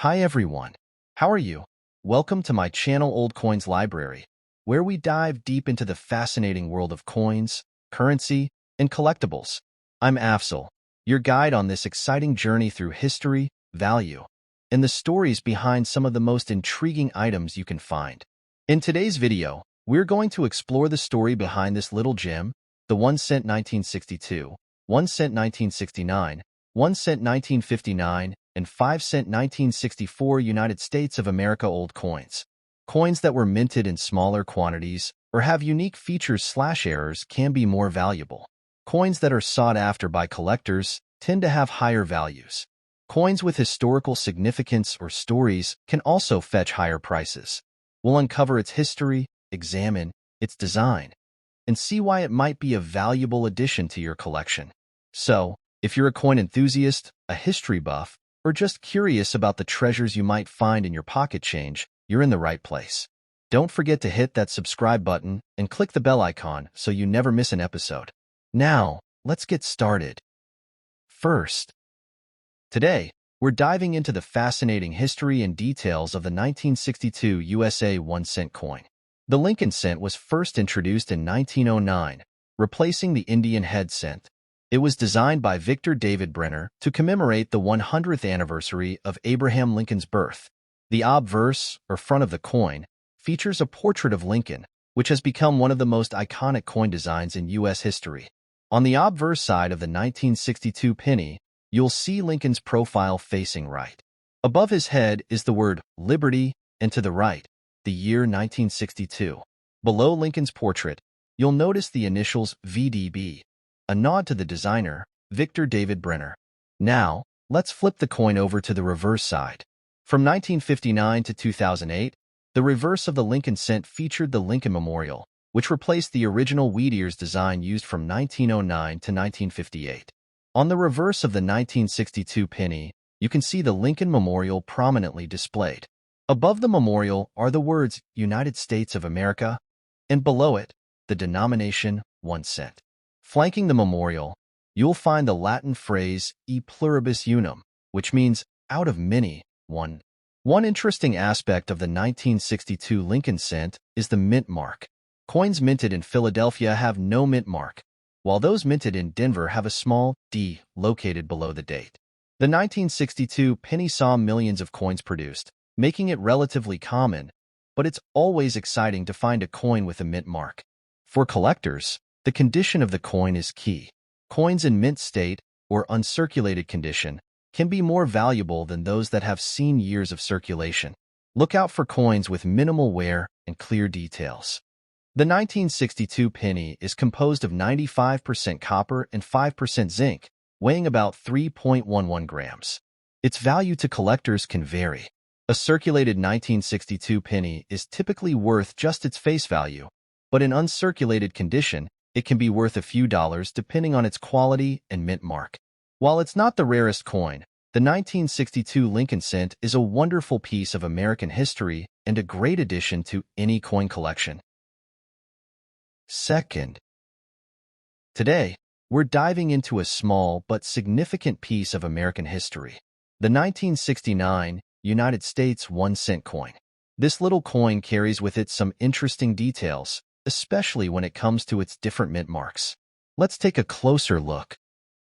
Hi everyone. How are you? Welcome to my channel Old Coins Library, where we dive deep into the fascinating world of coins, currency, and collectibles. I'm Afzal, your guide on this exciting journey through history, value, and the stories behind some of the most intriguing items you can find. In today's video, we're going to explore the story behind this little gem, the 1 cent 1962, 1 cent 1969, 1 cent 1959, and 5 cent 1964 United States of America old coins. Coins that were minted in smaller quantities or have unique features/errors can be more valuable. Coins that are sought after by collectors tend to have higher values. Coins with historical significance or stories can also fetch higher prices. We'll uncover its history, examine its design, and see why it might be a valuable addition to your collection. So, if you're a coin enthusiast, a history buff, or just curious about the treasures you might find in your pocket change, you're in the right place. Don't forget to hit that subscribe button and click the bell icon so you never miss an episode. Now, let's get started. First, today, we're diving into the fascinating history and details of the 1962 USA 1 cent coin. The Lincoln cent was first introduced in 1909, replacing the Indian head cent. It was designed by Victor David Brenner to commemorate the 100th anniversary of Abraham Lincoln's birth. The obverse, or front of the coin, features a portrait of Lincoln, which has become one of the most iconic coin designs in U.S. history. On the obverse side of the 1962 penny, you'll see Lincoln's profile facing right. Above his head is the word Liberty, and to the right, the year 1962. Below Lincoln's portrait, you'll notice the initials VDB, a nod to the designer, Victor David Brenner. Now, let's flip the coin over to the reverse side. From 1959 to 2008, the reverse of the Lincoln cent featured the Lincoln Memorial, which replaced the original wheat ears design used from 1909 to 1958. On the reverse of the 1962 penny, you can see the Lincoln Memorial prominently displayed. Above the memorial are the words United States of America, and below it, the denomination 1 cent. Flanking the memorial, you'll find the Latin phrase e pluribus unum, which means out of many, one. One interesting aspect of the 1962 Lincoln cent is the mint mark. Coins minted in Philadelphia have no mint mark, while those minted in Denver have a small D located below the date. The 1962 penny saw millions of coins produced, making it relatively common, but it's always exciting to find a coin with a mint mark. For collectors, the condition of the coin is key. Coins in mint state, or uncirculated condition, can be more valuable than those that have seen years of circulation. Look out for coins with minimal wear and clear details. The 1962 penny is composed of 95% copper and 5% zinc, weighing about 3.11 grams. Its value to collectors can vary. A circulated 1962 penny is typically worth just its face value, but in uncirculated condition, it can be worth a few dollars depending on its quality and mint mark. While it's not the rarest coin, the 1962 Lincoln cent is a wonderful piece of American history and a great addition to any coin collection. Second, today, we're diving into a small but significant piece of American history, the 1969 United States 1 cent coin. This little coin carries with it some interesting details, especially when it comes to its different mint marks. Let's take a closer look.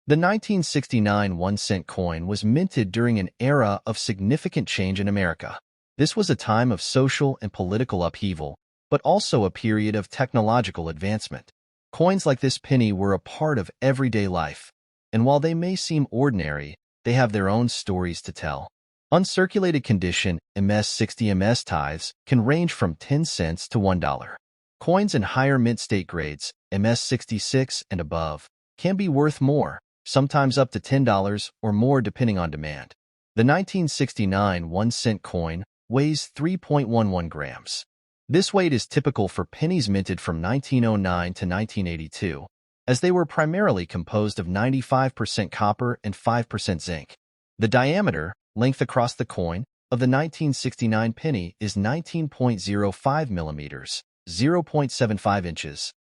The 1969 1 cent coin was minted during an era of significant change in America. This was a time of social and political upheaval, but also a period of technological advancement. Coins like this penny were a part of everyday life, and while they may seem ordinary, they have their own stories to tell. Uncirculated condition MS-60 MS tithes can range from 10 cents to $1. Coins in higher mint state grades, MS-66 and above, can be worth more, sometimes up to $10 or more depending on demand. The 1969 1 cent coin weighs 3.11 grams. This weight is typical for pennies minted from 1909 to 1982, as they were primarily composed of 95% copper and 5% zinc. The diameter, length across the coin, of the 1969 penny is 19.05 millimeters, 0.75 inches.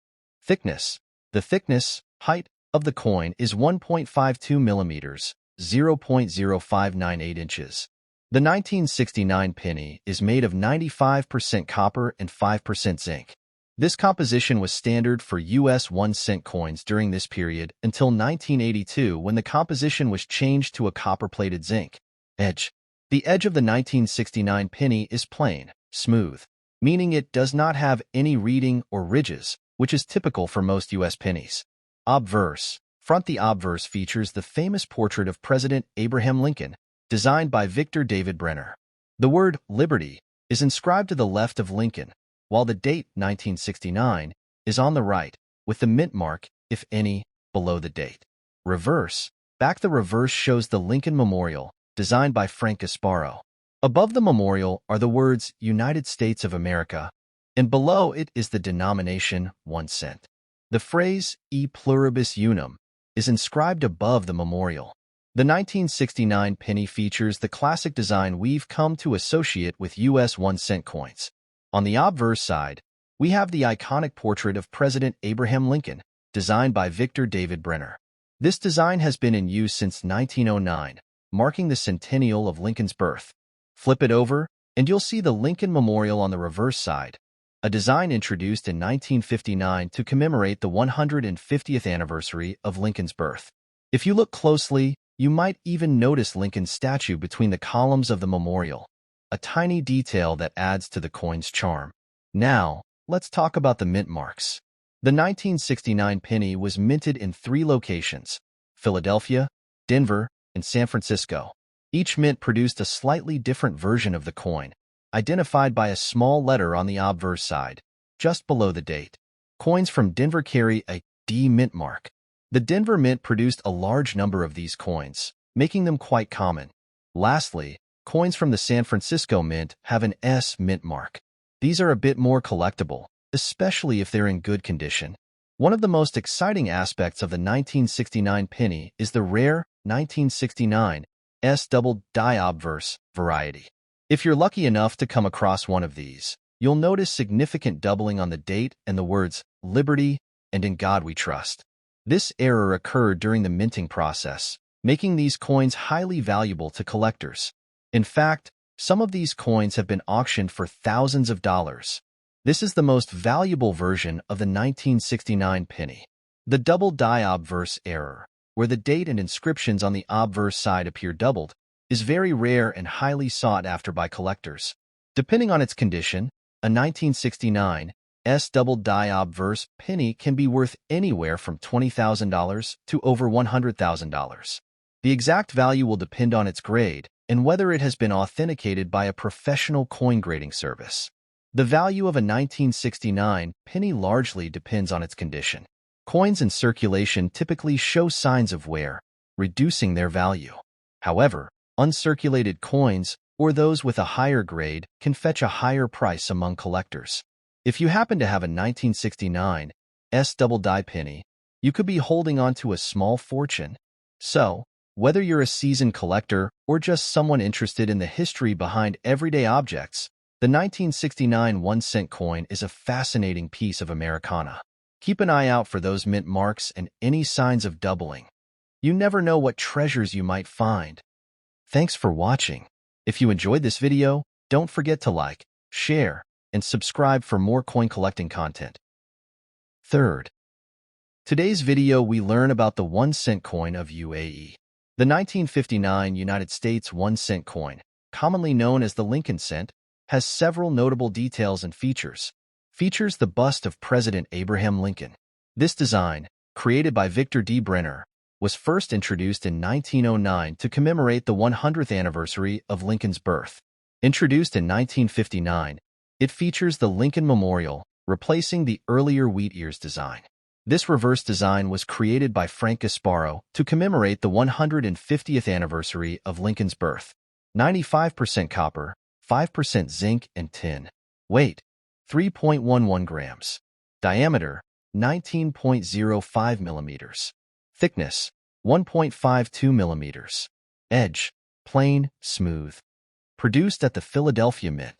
Thickness. The thickness, height, of the coin is 1.52 millimeters, 0.0598 inches. The 1969 penny is made of 95% copper and 5% zinc. This composition was standard for U.S. 1-cent coins during this period until 1982, when the composition was changed to a copper-plated zinc edge. The edge of the 1969 penny is plain, smooth, meaning it does not have any reeding or ridges, which is typical for most U.S. pennies. Obverse. Front. The obverse features the famous portrait of President Abraham Lincoln, designed by Victor David Brenner. The word Liberty is inscribed to the left of Lincoln, while the date 1969 is on the right, with the mint mark, if any, below the date. Reverse. Back. The reverse shows the Lincoln Memorial, designed by Frank Gasparo. Above the memorial are the words United States of America, and below it is the denomination 1 cent. The phrase E pluribus unum is inscribed above the memorial. The 1969 penny features the classic design we've come to associate with U.S. 1-cent coins. On the obverse side, we have the iconic portrait of President Abraham Lincoln, designed by Victor David Brenner. This design has been in use since 1909, marking the centennial of Lincoln's birth. Flip it over, and you'll see the Lincoln Memorial on the reverse side, a design introduced in 1959 to commemorate the 150th anniversary of Lincoln's birth. If you look closely, you might even notice Lincoln's statue between the columns of the memorial, a tiny detail that adds to the coin's charm. Now, let's talk about the mint marks. The 1969 penny was minted in 3 locations: Philadelphia, Denver, and San Francisco. Each mint produced a slightly different version of the coin, identified by a small letter on the obverse side, just below the date. Coins from Denver carry a D mint mark. The Denver Mint produced a large number of these coins, making them quite common. Lastly, coins from the San Francisco Mint have an S mint mark. These are a bit more collectible, especially if they're in good condition. One of the most exciting aspects of the 1969 penny is the rare 1969 S double die obverse variety. If you're lucky enough to come across one of these, you'll notice significant doubling on the date and the words Liberty and In God We Trust. This error occurred during the minting process, making these coins highly valuable to collectors. In fact, some of these coins have been auctioned for thousands of dollars. This is the most valuable version of the 1969 penny. The double die obverse error, where the date and inscriptions on the obverse side appear doubled, is very rare and highly sought after by collectors. Depending on its condition, a 1969 S double die obverse penny can be worth anywhere from $20,000 to over $100,000. The exact value will depend on its grade and whether it has been authenticated by a professional coin grading service. The value of a 1969 penny largely depends on its condition. Coins in circulation typically show signs of wear, reducing their value. However, uncirculated coins, or those with a higher grade, can fetch a higher price among collectors. If you happen to have a 1969 S double die penny, you could be holding on to a small fortune. So, whether you're a seasoned collector or just someone interested in the history behind everyday objects, the 1969 1-cent coin is a fascinating piece of Americana. Keep an eye out for those mint marks and any signs of doubling. You never know what treasures you might find. Thanks for watching. If you enjoyed this video, don't forget to like, share, and subscribe for more coin collecting content. Third, today's video we learn about the 1-cent coin of UAE. The 1959 United States 1-cent coin, commonly known as the Lincoln cent, has several notable details and features. Features the bust of President Abraham Lincoln. This design, created by Victor D. Brenner, was first introduced in 1909 to commemorate the 100th anniversary of Lincoln's birth. Introduced in 1959, it features the Lincoln Memorial, replacing the earlier wheat ears design. This reverse design was created by Frank Gasparo to commemorate the 150th anniversary of Lincoln's birth. 95% copper, 5% zinc and tin. Weight, 3.11 grams. Diameter, 19.05 millimeters. Thickness, 1.52 millimeters. Edge, plain, smooth. Produced at the Philadelphia Mint.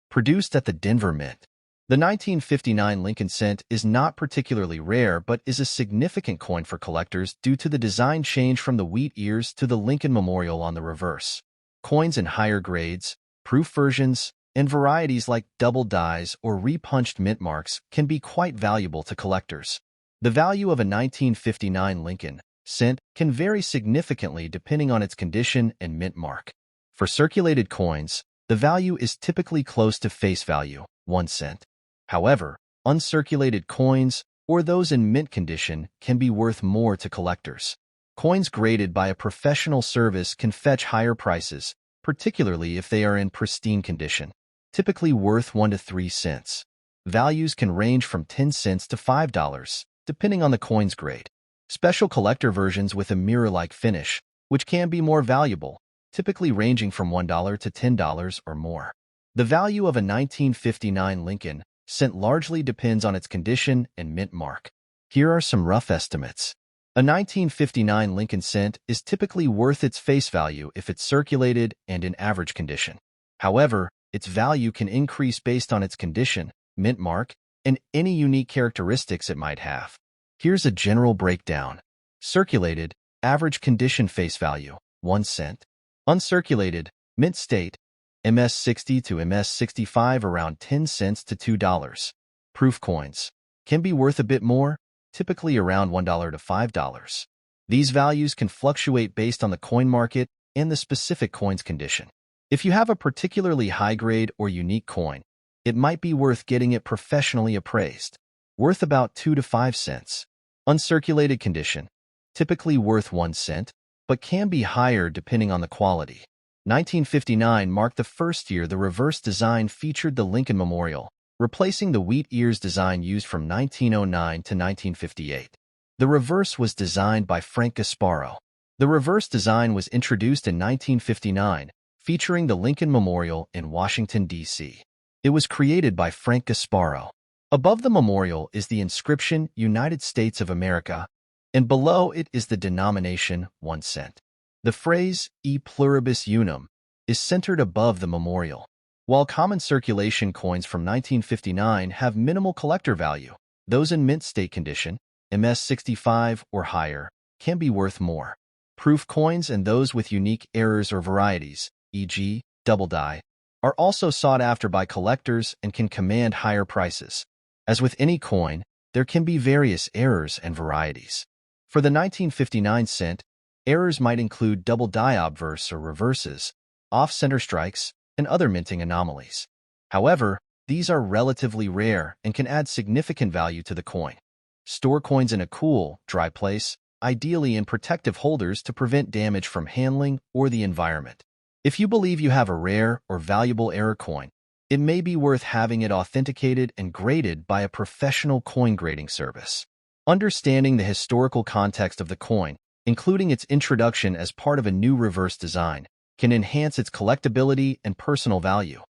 Produced at the Denver Mint. The 1959 Lincoln cent is not particularly rare but is a significant coin for collectors due to the design change from the wheat ears to the Lincoln Memorial on the reverse. Coins in higher grades, proof versions, and varieties like double dies or repunched mint marks can be quite valuable to collectors. The value of a 1959 Lincoln cent can vary significantly depending on its condition and mint mark. For circulated coins, the value is typically close to face value, 1 cent. However, uncirculated coins, or those in mint condition, can be worth more to collectors. Coins graded by a professional service can fetch higher prices, particularly if they are in pristine condition, typically worth 1 to 3 cents. Values can range from 10 cents to $5, depending on the coin's grade. Special collector versions with a mirror-like finish, which can be more valuable, typically ranging from $1 to $10 or more. The value of a 1959 Lincoln cent largely depends on its condition and mint mark. Here are some rough estimates. A 1959 Lincoln cent is typically worth its face value if it's circulated and in average condition. However, its value can increase based on its condition, mint mark, and any unique characteristics it might have. Here's a general breakdown. Circulated, average condition face value, 1 cent. Uncirculated, mint state, MS-60 to MS-65 around 10 cents to $2. Proof coins can be worth a bit more, typically around $1 to $5. These values can fluctuate based on the coin market and the specific coin's condition. If you have a particularly high-grade or unique coin, it might be worth getting it professionally appraised, worth about 2 to 5 cents. Uncirculated condition, typically worth 1 cent, but can be higher depending on the quality. 1959 marked the first year the reverse design featured the Lincoln Memorial, replacing the wheat ears design used from 1909 to 1958. The reverse was designed by Frank Gasparo. The reverse design was introduced in 1959, featuring the Lincoln Memorial in Washington, D.C. It was created by Frank Gasparo. Above the memorial is the inscription United States of America, and below it is the denomination 1 cent. The phrase E pluribus unum is centered above the memorial. While common circulation coins from 1959 have minimal collector value, those in mint state condition, MS-65 or higher, can be worth more. Proof coins and those with unique errors or varieties, e.g., double die, are also sought after by collectors and can command higher prices. As with any coin, there can be various errors and varieties. For the 1959 cent, errors might include double die obverse or reverses, off-center strikes, and other minting anomalies. However, these are relatively rare and can add significant value to the coin. Store coins in a cool, dry place, ideally in protective holders to prevent damage from handling or the environment. If you believe you have a rare or valuable error coin, it may be worth having it authenticated and graded by a professional coin grading service. Understanding the historical context of the coin, including its introduction as part of a new reverse design, can enhance its collectability and personal value.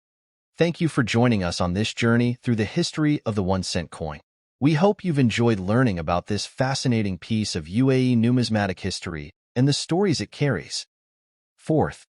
Thank you for joining us on this journey through the history of the 1 cent coin. We hope you've enjoyed learning about this fascinating piece of UAE numismatic history and the stories it carries. Fourth,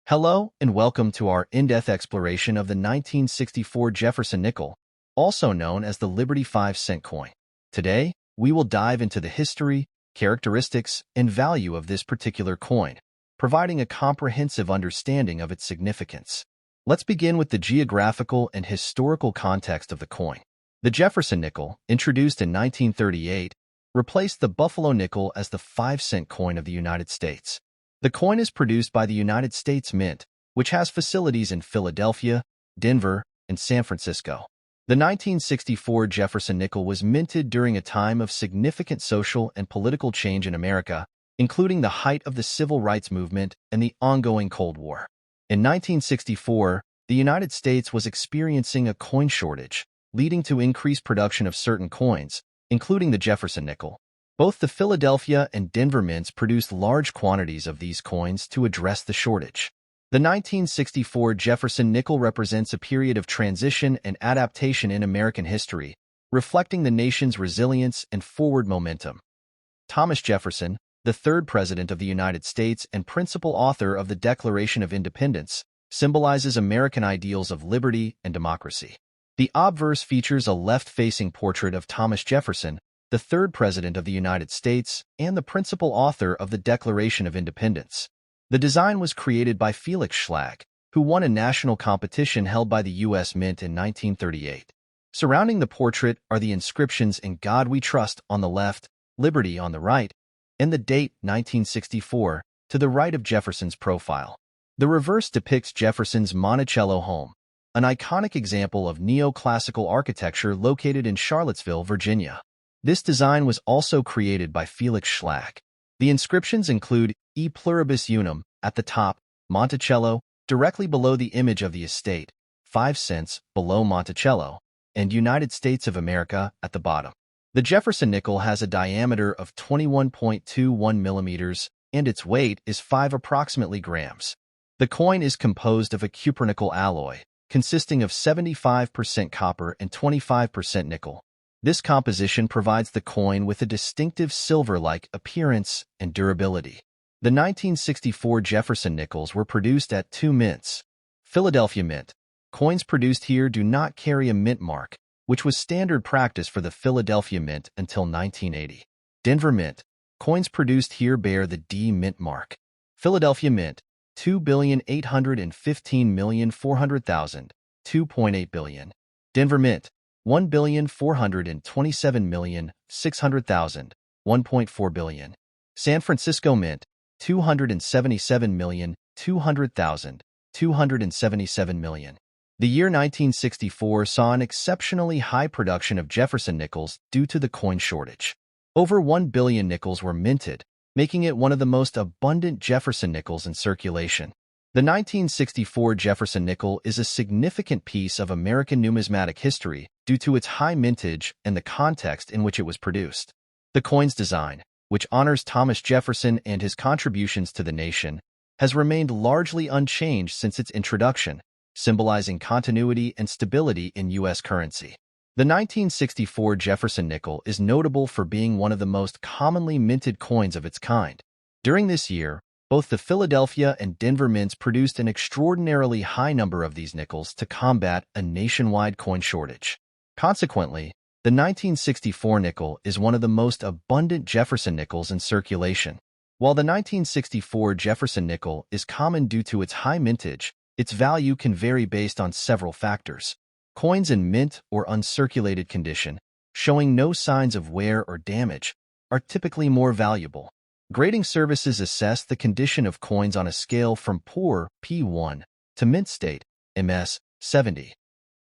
hello and welcome to our in-depth exploration of the 1964 Jefferson nickel, also known as the Liberty 5 cent coin. Today, we will dive into the history, characteristics, and value of this particular coin, providing a comprehensive understanding of its significance. Let's begin with the geographical and historical context of the coin. The Jefferson nickel, introduced in 1938, replaced the Buffalo nickel as the 5 cent coin of the United States. The coin is produced by the United States Mint, which has facilities in Philadelphia, Denver, and San Francisco. The 1964 Jefferson nickel was minted during a time of significant social and political change in America, including the height of the Civil Rights Movement and the ongoing Cold War. In 1964, the United States was experiencing a coin shortage, leading to increased production of certain coins, including the Jefferson nickel. Both the Philadelphia and Denver mints produced large quantities of these coins to address the shortage. The 1964 Jefferson nickel represents a period of transition and adaptation in American history, reflecting the nation's resilience and forward momentum. Thomas Jefferson, the third President of the United States and principal author of the Declaration of Independence, symbolizes American ideals of liberty and democracy. The obverse features a left-facing portrait of Thomas Jefferson, the third President of the United States and the principal author of the Declaration of Independence. The design was created by Felix Schlag, who won a national competition held by the U.S. Mint in 1938. Surrounding the portrait are the inscriptions "In God We Trust" on the left, "Liberty" on the right, and the date 1964 to the right of Jefferson's profile. The reverse depicts Jefferson's Monticello home, an iconic example of neoclassical architecture located in Charlottesville, Virginia. This design was also created by Felix Schlag. The inscriptions include "E pluribus unum" at the top, Monticello, directly below the image of the estate, 5 cents below Monticello, and United States of America at the bottom. The Jefferson nickel has a diameter of 21.21 millimeters, and its weight is 5 approximately grams. The coin is composed of a cupronickel alloy, consisting of 75% copper and 25% nickel. This composition provides the coin with a distinctive silver-like appearance and durability. The 1964 Jefferson nickels were produced at 2 mints. Philadelphia Mint. Coins produced here do not carry a mint mark, which was standard practice for the Philadelphia Mint until 1980. Denver Mint. Coins produced here bear the D mint mark. Philadelphia Mint. 2,815,400,000, 2.8 billion. Denver Mint. 1,427,600,000, 1.4 billion. San Francisco Mint. 277,200,000, 277 million. The year 1964 saw an exceptionally high production of Jefferson nickels due to the coin shortage. Over 1 billion nickels were minted, making it one of the most abundant Jefferson nickels in circulation. The 1964 Jefferson nickel is a significant piece of American numismatic history due to its high mintage and the context in which it was produced. The coin's design, which honors Thomas Jefferson and his contributions to the nation, has remained largely unchanged since its introduction, symbolizing continuity and stability in U.S. currency. The 1964 Jefferson nickel is notable for being one of the most commonly minted coins of its kind. During this year, both the Philadelphia and Denver mints produced an extraordinarily high number of these nickels to combat a nationwide coin shortage. Consequently, the 1964 nickel is one of the most abundant Jefferson nickels in circulation. While the 1964 Jefferson nickel is common due to its high mintage, its value can vary based on several factors. Coins in mint or uncirculated condition, showing no signs of wear or damage, are typically more valuable. Grading services assess the condition of coins on a scale from poor, P1, to mint state, MS, 70.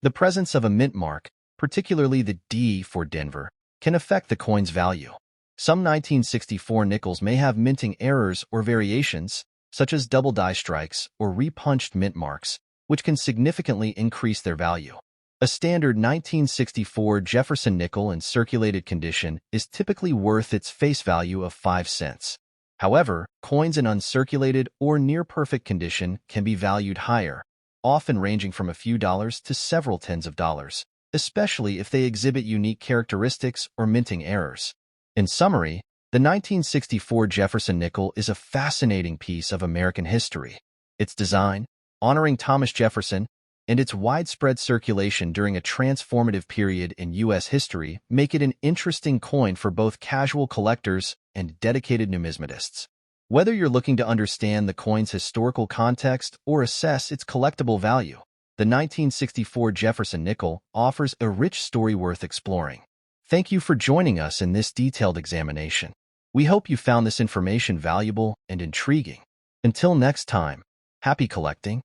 The presence of a mint mark, particularly the D for Denver, can affect the coin's value. Some 1964 nickels may have minting errors or variations, such as double die strikes or repunched mint marks, which can significantly increase their value. A standard 1964 Jefferson nickel in circulated condition is typically worth its face value of 5 cents. However, coins in uncirculated or near-perfect condition can be valued higher, often ranging from a few dollars to several tens of dollars, especially if they exhibit unique characteristics or minting errors. In summary, the 1964 Jefferson nickel is a fascinating piece of American history. Its design, honoring Thomas Jefferson, and its widespread circulation during a transformative period in U.S. history make it an interesting coin for both casual collectors and dedicated numismatists. Whether you're looking to understand the coin's historical context or assess its collectible value, the 1964 Jefferson nickel offers a rich story worth exploring. Thank you for joining us in this detailed examination. We hope you found this information valuable and intriguing. Until next time, happy collecting!